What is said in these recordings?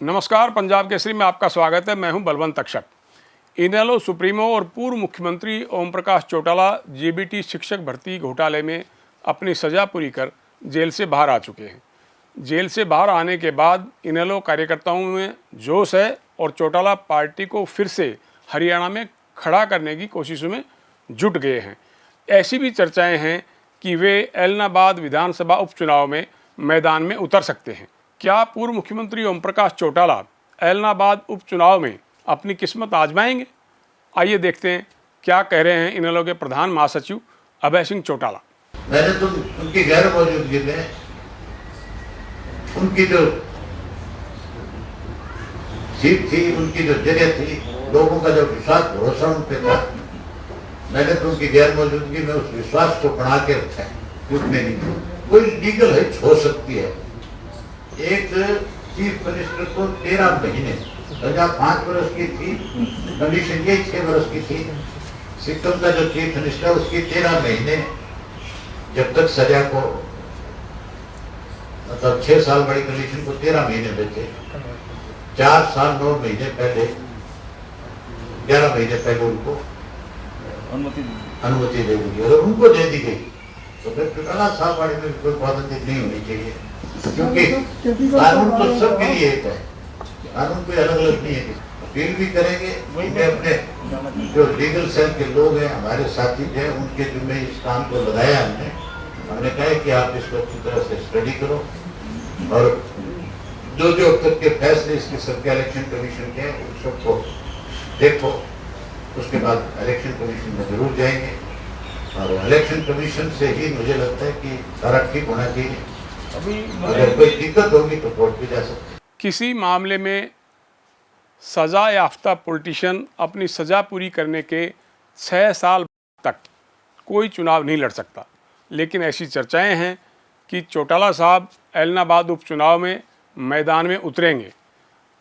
नमस्कार, पंजाब केसरी में आपका स्वागत है। मैं हूं बलवंत तक्षक। इनेलो सुप्रीमो और पूर्व मुख्यमंत्री ओम प्रकाश चौटाला जेबीटी शिक्षक भर्ती घोटाले में अपनी सजा पूरी कर जेल से बाहर आ चुके हैं। जेल से बाहर आने के बाद इनेलो कार्यकर्ताओं में जोश है और चौटाला पार्टी को फिर से हरियाणा में खड़ा करने की कोशिशों में जुट गए हैं। ऐसी भी चर्चाएं हैं कि वे एलनाबाद विधानसभा उपचुनाव में मैदान में उतर सकते हैं। क्या पूर्व मुख्यमंत्री ओम प्रकाश चौटाला एलनाबाद उपचुनाव में अपनी किस्मत आजमाएंगे? आइए देखते हैं क्या कह रहे हैं इनेलो के प्रधान महासचिव अभय सिंह चौटाला। मैंने तो उनकी गैर मौजूदगी में उनकी जो सीट थी, उनकी जो जगह थी, लोगों का जो विश्वास भरोसा उन पे था, मैंने तो उनकी गैर मौजूदगी में उस विश्वास को बना के रखा है। टूटने नहीं। कोई लीगल हिट हो सकती है। एक चीफ मिनिस्टर को 13 महीने, सजा 5 वर्ष की थी, कंडीशन ये 6 वर्ष की थी। सिक्किम का जो चीफ मिनिस्टर उसकी 13 महीने, जब तक सजा को मतलब 6 साल बड़ी कंडीशन को 13 महीने देते, 4 साल 9 महीने पहले, 11 महीने पहले उनको अनुमति दे दी। अगर उनको दे दी गई तो फिर चौटाला साहब वाले में कोई पाबंदी नहीं होनी चाहिए, क्योंकि कानून तो सबके लिए एक है। कानून कोई अलग अलग नहीं है। अपील भी करेंगे। अपने जो लीगल सेल के लोग हैं, हमारे साथी हैं, उनके जिम्मे इस काम को लगाया हमने कहा कि आप इसको अच्छी तरह से स्टडी करो और जो जो अब तक के फैसले इसके सबके इलेक्शन कमीशन के हैं उन सबको देखो। उसके बाद इलेक्शन कमीशन में जरूर जाएंगे और इलेक्शन कमीशन से ही मुझे लगता है कि सारा ठीक होना चाहिए। अगर कोई दिक्कत होगी तो कोर्ट भी जा सकते। किसी मामले में सजा याफ्ता पॉलिटिशियन अपनी सजा पूरी करने के 6 साल तक कोई चुनाव नहीं लड़ सकता, लेकिन ऐसी चर्चाएं हैं कि चौटाला साहब एलनाबाद उपचुनाव में मैदान में उतरेंगे।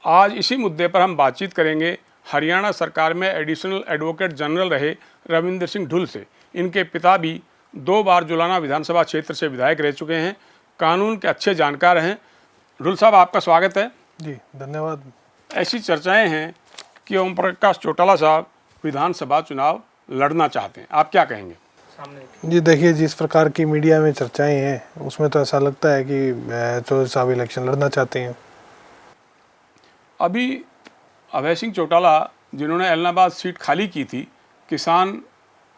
आज इसी मुद्दे पर हम बातचीत करेंगे हरियाणा सरकार में एडिशनल एडवोकेट जनरल रहे रविंदर सिंह ढुल से। इनके पिता भी 2 बार जुलाना विधानसभा क्षेत्र से विधायक रह चुके हैं, कानून के अच्छे जानकार हैं। ढुल साहब, आपका स्वागत है। जी धन्यवाद। ऐसी चर्चाएं हैं कि ओम प्रकाश चौटाला साहब विधानसभा चुनाव लड़ना चाहते हैं, आप क्या कहेंगे? जी देखिए, जिस प्रकार की मीडिया में चर्चाएं हैं उसमें तो ऐसा लगता है कि चौधरी साहब इलेक्शन लड़ना चाहते हैं। अभी अभय सिंह चौटाला, जिन्होंने एलनाबाद सीट खाली की थी किसान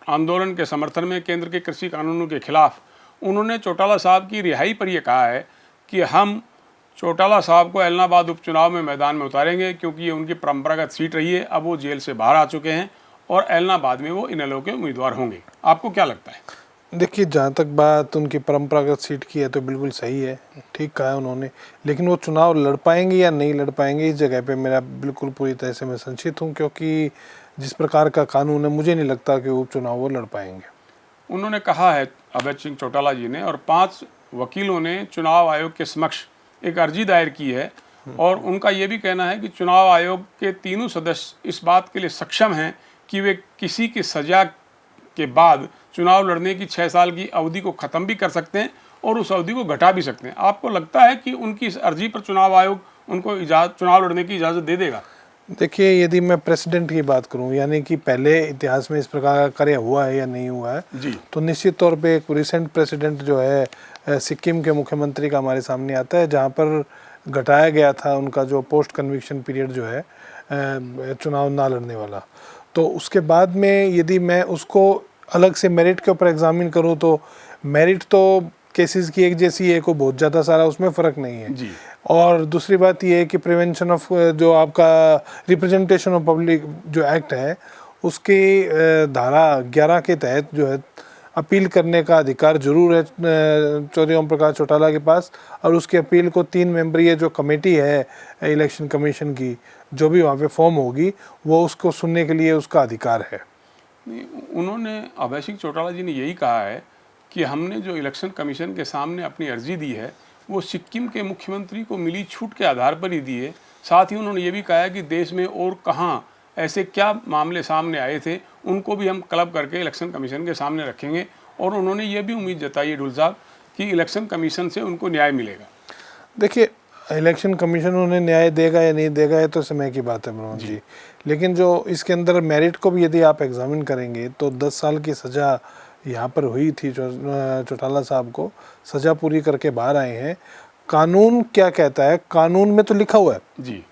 आंदोलन के समर्थन में केंद्र के कृषि कानूनों के खिलाफ, उन्होंने चौटाला साहब की रिहाई पर यह कहा है कि हम चौटाला साहब को एलनाबाद उपचुनाव में मैदान में उतारेंगे, क्योंकि ये उनकी परंपरागत सीट रही है। अब वो जेल से बाहर आ चुके हैं और एलनाबाद में वो इनेलो के उम्मीदवार होंगे। आपको क्या लगता है? देखिए, जहाँ तक बात उनकी परंपरागत सीट की है तो बिल्कुल सही है, ठीक कहा है उन्होंने, लेकिन वो चुनाव लड़ पाएंगे या नहीं लड़ पाएंगे इस जगह पे मेरा बिल्कुल पूरी तरह से मैं संचित हूँ, क्योंकि जिस प्रकार का कानून है मुझे नहीं लगता कि उपचुनाव वो लड़ पाएंगे। उन्होंने कहा है अभय सिंह चौटाला जी ने, और 5 वकीलों ने चुनाव आयोग के समक्ष एक अर्जी दायर की है और उनका ये भी कहना है कि चुनाव आयोग के तीनों सदस्य इस बात के लिए सक्षम हैं कि वे किसी की सजा के बाद चुनाव लड़ने की 6 साल की अवधि को ख़त्म भी कर सकते हैं और उस अवधि को घटा भी सकते हैं। आपको लगता है कि उनकी इस अर्जी पर चुनाव आयोग उनको चुनाव लड़ने की इजाज़त दे देगा? देखिए, यदि मैं प्रेसिडेंट की बात करूं, यानी कि पहले इतिहास में इस प्रकार का कार्य हुआ है या नहीं हुआ है जी, तो निश्चित तौर पे एक रिसेंट प्रेसिडेंट जो है सिक्किम के मुख्यमंत्री का हमारे सामने आता है, जहां पर घटाया गया था उनका जो पोस्ट कन्विक्शन पीरियड जो है चुनाव ना लड़ने वाला। तो उसके बाद में यदि मैं उसको अलग से मेरिट के ऊपर एग्जामिन करूँ तो मेरिट तो केसेस की एक जैसी है, को बहुत ज़्यादा सारा उसमें फ़र्क नहीं है जी। और दूसरी बात ये है कि प्रिवेंशन ऑफ जो आपका रिप्रेजेंटेशन ऑफ पब्लिक जो एक्ट है उसकी धारा 11 के तहत जो है अपील करने का अधिकार जरूर है चौधरी ओम प्रकाश चौटाला के पास, और उसकी अपील को 3 मेंबरीय जो कमेटी है इलेक्शन कमीशन की, जो भी वहाँ पे फॉर्म होगी वो उसको सुनने के लिए उसका अधिकार है। उन्होंने, अभय सिंह चौटाला जी ने यही कहा है कि हमने जो इलेक्शन कमीशन के सामने अपनी अर्जी दी है वो सिक्किम के मुख्यमंत्री को मिली छूट के आधार पर ही दी है। साथ ही उन्होंने ये भी कहा है कि देश में और कहाँ ऐसे क्या मामले सामने आए थे उनको भी हम क्लब करके इलेक्शन कमीशन के सामने रखेंगे। और उन्होंने ये भी उम्मीद जताई है ढुल साहब कि इलेक्शन कमीशन से उनको न्याय मिलेगा। देखिए, इलेक्शन कमीशन उन्हें न्याय देगा या नहीं देगा ये तो समय की बात है मनोज जी, लेकिन जो इसके अंदर मेरिट को भी यदि आप एग्जामिन करेंगे तो 10 साल की सज़ा यहाँ पर हुई थी। चौटाला साहब को सज़ा पूरी करके बाहर आए हैं। कानून क्या कहता है, कानून में तो लिखा हुआ है जी,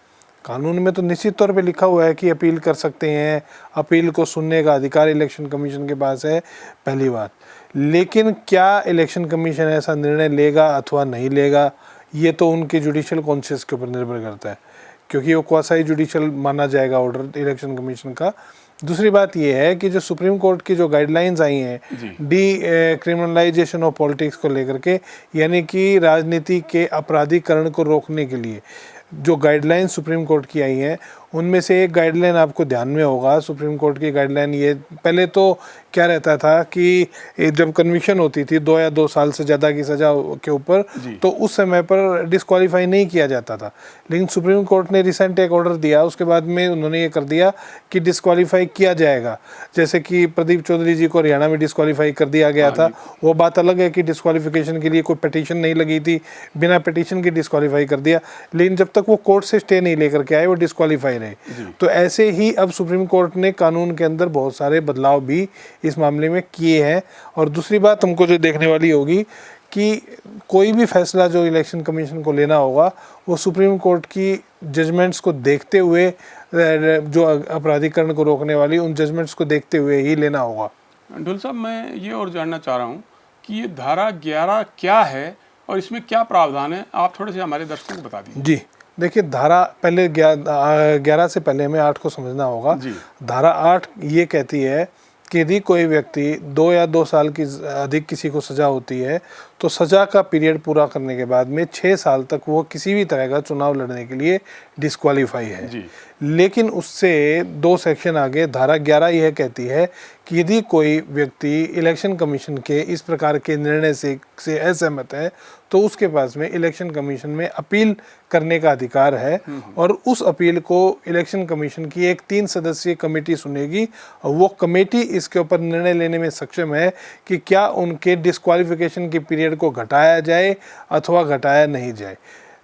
कानून में तो निश्चित तौर पे लिखा हुआ है कि अपील कर सकते हैं, अपील को सुनने का अधिकार इलेक्शन कमीशन के पास है, पहली बात। लेकिन क्या इलेक्शन कमीशन ऐसा निर्णय लेगा अथवा नहीं लेगा, ये तो उनके जुडिशियल कॉन्शियस के ऊपर निर्भर करता है, क्योंकि वो क्वासाई जुडिशियल माना जाएगा ऑर्डर इलेक्शन कमीशन का। दूसरी बात ये है कि जो सुप्रीम कोर्ट की जो गाइडलाइंस आई हैं क्रिमिनलाइजेशन ऑफ पॉलिटिक्स को लेकर के, यानी कि राजनीति के अपराधीकरण को रोकने के लिए जो गाइडलाइन सुप्रीम कोर्ट की आई हैं, उनमें से एक गाइडलाइन आपको ध्यान में होगा। सुप्रीम कोर्ट की गाइडलाइन ये, पहले तो क्या रहता था कि जब कन्विक्शन होती थी 2 या 2 साल से ज़्यादा की सज़ा के ऊपर, तो उस समय पर डिस्क्वालीफाई नहीं किया जाता था। लेकिन सुप्रीम कोर्ट ने रिसेंट एक ऑर्डर दिया, उसके बाद में उन्होंने ये कर दिया कि डिस्क्वालीफाई किया जाएगा। जैसे कि प्रदीप चौधरी जी को हरियाणा में डिस्क्वालीफाई कर दिया गया था। वो बात अलग है कि डिस्क्वालीफिकेशन के लिए कोई पिटीशन नहीं लगी थी, बिना पिटीशन के डिस्क्वालीफाई कर दिया, लेकिन जब तक वो कोर्ट से स्टे नहीं लेकर के आए वो डिस्क्वालीफाई रहे। तो ऐसे ही अब सुप्रीम कोर्ट ने कानून के अंदर बहुत सारे बदलाव भी इस मामले में किए हैं। और दूसरी बात हमको जो देखने वाली होगी कि कोई भी फैसला जो इलेक्शन कमीशन को लेना होगा वो सुप्रीम कोर्ट की जजमेंट्स को देखते हुए, जो अपराधीकरण को रोकने वाली उन जजमेंट्स को देखते हुए ही लेना होगा। ढोल साहब, मैं ये और जानना चाह रहा हूँ कि ये धारा 11 क्या है और इसमें क्या प्रावधान है, आप थोड़े से हमारे दर्शकों को बता दीजिए। जी देखिए, धारा पहले 11 से पहले हमें 8 को समझना होगा। धारा 8 ये कहती है कि यदि कोई व्यक्ति 2 या 2 साल की अधिक किसी को सज़ा होती है तो सज़ा का पीरियड पूरा करने के बाद में 6 साल तक वो किसी भी तरह का चुनाव लड़ने के लिए डिस्क्वालीफाई है। लेकिन उससे 2 सेक्शन आगे धारा 11 यह कहती है कि यदि कोई व्यक्ति इलेक्शन कमीशन के इस प्रकार के निर्णय से असहमत है तो उसके पास में इलेक्शन कमीशन में अपील करने का अधिकार है, और उस अपील को इलेक्शन कमीशन की एक 3 सदस्यीय कमेटी सुनेगी, और वो कमेटी इसके ऊपर निर्णय लेने में सक्षम है कि क्या उनके डिस्क्वालिफिकेशन के पीरियड को घटाया जाए अथवा घटाया नहीं जाए।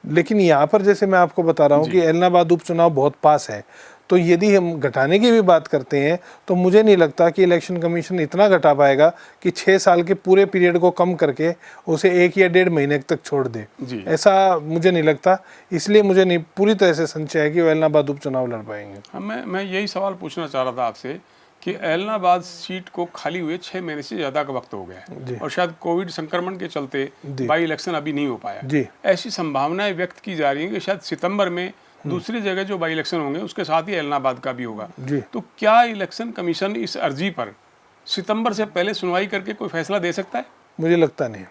लेकिन यहाँ पर जैसे मैं आपको बता रहा हूँ कि एलनाबाद उपचुनाव बहुत पास है, तो यदि हम घटाने की भी बात करते हैं तो मुझे नहीं लगता कि इलेक्शन कमीशन इतना घटा पाएगा कि 6 साल के पूरे पीरियड को कम करके उसे 1 या 1.5 महीने तक छोड़ दे। ऐसा मुझे नहीं लगता, इसलिए मुझे नहीं पूरी तरह से संशय है कि वो एलनाबाद उपचुनाव लड़ पाएंगे। मैं यही सवाल पूछना चाह रहा था आपसे कि एलनाबाद सीट को खाली हुए 6 महीने से ज़्यादा का वक्त हो गया है और शायद कोविड संक्रमण के चलते बाई इलेक्शन अभी नहीं हो पाया। ऐसी संभावनाएं व्यक्त की जा रही हैं कि शायद सितंबर में दूसरी जगह जो बाई इलेक्शन होंगे उसके साथ ही एलनाबाद का भी होगा। तो क्या इलेक्शन कमीशन इस अर्जी पर सितंबर से पहले सुनवाई करके कोई फैसला दे सकता है? मुझे लगता नहीं,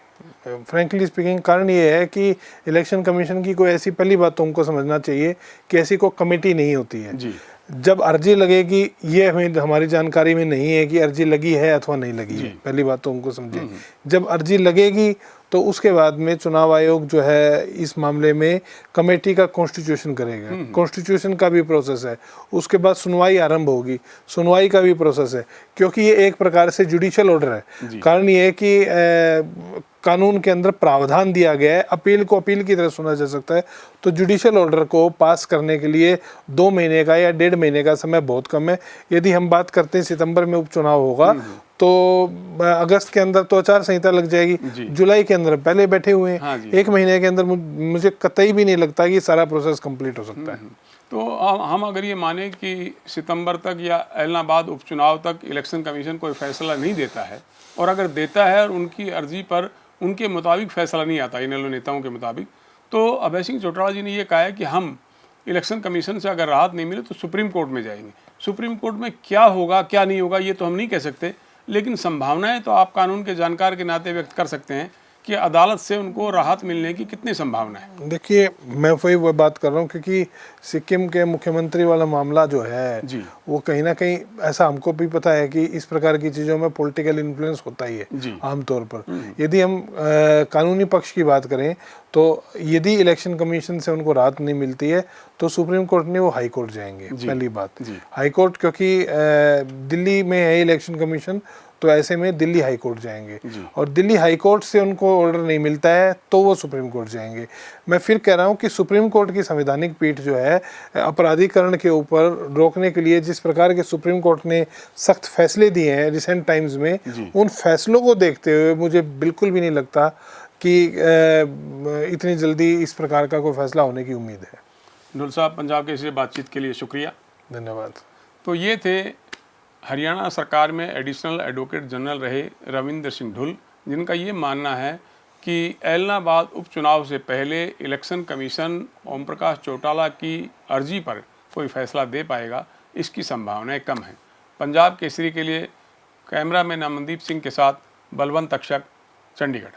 फ्रैंकली स्पीकिंग। कारण ये है कि इलेक्शन कमीशन की कोई ऐसी, पहली बात तो हमको समझना चाहिए कि ऐसी कोई कमेटी नहीं होती है। जब अर्जी लगेगी, ये हमारी जानकारी में नहीं है कि अर्जी लगी है अथवा नहीं लगी है, पहली बात तो हमको समझे। जब अर्जी लगेगी तो उसके बाद में चुनाव आयोग जो है इस मामले में कमेटी का कॉन्स्टिट्यूशन करेगा। कॉन्स्टिट्यूशन का भी प्रोसेस है, उसके बाद सुनवाई आरंभ होगी, सुनवाई का भी प्रोसेस है, क्योंकि ये एक प्रकार से जुडिशियल ऑर्डर है। कारण ये है कि कानून के अंदर प्रावधान दिया गया है अपील को अपील की तरह सुना जा सकता है। तो जुडिशियल ऑर्डर को पास करने के लिए 2 महीने का या 1.5 महीने का समय बहुत कम है। यदि हम बात करते हैं सितंबर में उपचुनाव होगा तो अगस्त के अंदर तो आचार संहिता लग जाएगी, जुलाई के अंदर पहले बैठे हुए हैं, 1 महीने के अंदर मुझे कतई भी नहीं लगता कि सारा प्रोसेस कंप्लीट हो सकता है। तो हम अगर ये माने कि सितंबर तक या एलनाबाद उपचुनाव तक इलेक्शन कमीशन कोई फैसला नहीं देता है, और अगर देता है और उनकी अर्जी पर उनके मुताबिक फैसला नहीं आता, इनेलो नेताओं के मुताबिक, तो अभय सिंह चौटाला जी ने ये कहा है कि हम इलेक्शन कमीशन से अगर राहत नहीं मिले तो सुप्रीम कोर्ट में जाएंगे। सुप्रीम कोर्ट में क्या होगा क्या नहीं होगा ये तो हम नहीं कह सकते, लेकिन संभावनाएं तो आप कानून के जानकार के नाते व्यक्त कर सकते हैं कि अदालत से उनको राहत मिलने की कितनी संभावना है। देखिए, मैं वही बात कर रहा हूँ क्योंकि सिक्किम के मुख्यमंत्री वाला मामला जो है वो कहीं ना कहीं, ऐसा हमको भी पता है कि इस प्रकार की चीज़ों में पॉलिटिकल इन्फ्लुएंस होता ही है आमतौर पर। यदि हम कानूनी पक्ष की बात करें तो यदि इलेक्शन कमीशन से उनको राहत नहीं मिलती है तो सुप्रीम कोर्ट ने वो हाई कोर्ट जाएंगे। पहली बात, हाई कोर्ट, क्योंकि दिल्ली में है इलेक्शन कमीशन, तो ऐसे में दिल्ली हाई कोर्ट जाएंगे और दिल्ली हाई कोर्ट से उनको ऑर्डर नहीं मिलता है तो वो सुप्रीम कोर्ट जाएंगे। मैं फिर कह रहा हूँ कि सुप्रीम कोर्ट की संवैधानिक पीठ जो है अपराधीकरण के ऊपर रोकने के लिए जिस प्रकार के सुप्रीम कोर्ट ने सख्त फैसले दिए हैं रिसेंट टाइम्स में, उन फैसलों को देखते हुए मुझे बिल्कुल भी नहीं लगता कि इतनी जल्दी इस प्रकार का कोई फैसला होने की उम्मीद है। ढुल साहब, पंजाब केसरी से बातचीत के लिए शुक्रिया। धन्यवाद। तो ये थे हरियाणा सरकार में एडिशनल एडवोकेट जनरल रहे रविंदर सिंह ढुल, जिनका ये मानना है कि ऐलनाबाद उपचुनाव से पहले इलेक्शन कमीशन ओम प्रकाश चौटाला की अर्जी पर कोई फैसला दे पाएगा, इसकी संभावनाएं कम हैं। पंजाब केसरी के लिए कैमरामैन अमनदीप सिंह के साथ बलवंत तक्षक, चंडीगढ़।